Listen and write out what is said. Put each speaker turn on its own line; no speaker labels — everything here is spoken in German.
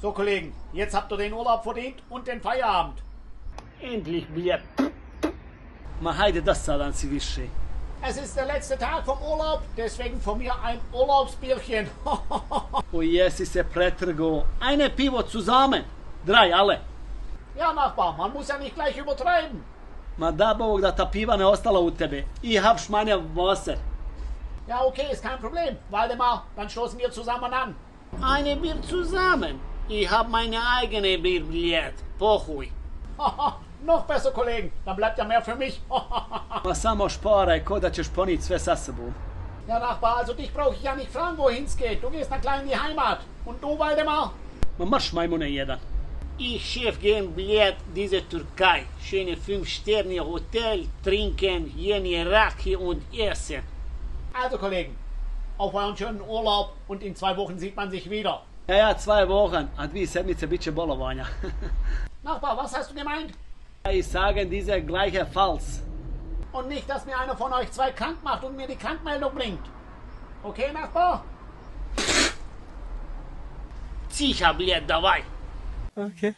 So, Kollegen, jetzt habt ihr den Urlaub verdient und den Feierabend.
Endlich Billett. Ma hajde da sad dan si više.
Es ist der letzte Tag vom Urlaub, deswegen von mir ein Urlaubsbierchen.
O jesi se pretrgo. Eine pivo zusammen. Drei alle.
Ja, Nachbar, man muss ja nicht gleich übertreiben.
Ma da Bog da ta piva ne ostala u tebe. I habš manje Wasser.
Ja, okay, ist kein Problem. Waldemar, dann stoßen wir zusammen an.
Eine Bier zusammen. Ich hab meine eigene Bierbillett. Pochuj.
Noch besser, Kollegen, dann bleibt ja mehr für mich.
Ma samo šparaj, ko da ćeš ponit sve sa sobom.
Ja, Nachbar, also dich brauche ich ja nicht fragen, wohin es geht. Du gehst nach klein in die Heimat. Und du, Waldemar?
Ma marš majmune jedan. Ich chef gehen Billett diese Türkei. Schöne 5-Sterne Hotel, trinken, jene Raki und essen.
Also, Kollegen, auf euren schönen Urlaub und in 2 Wochen sieht man sich wieder.
Ja, 2 Wochen, a 2 sedmice bit će bolovanja.
Nachbar, was hast du gemeint?
Ich sagen diese gleiche Falls.
Und nicht, dass mir einer von euch 2 krank macht und mir die Krankmeldung bringt. Okay, Nachbar?
Тихо, блядь, давай.
Okay.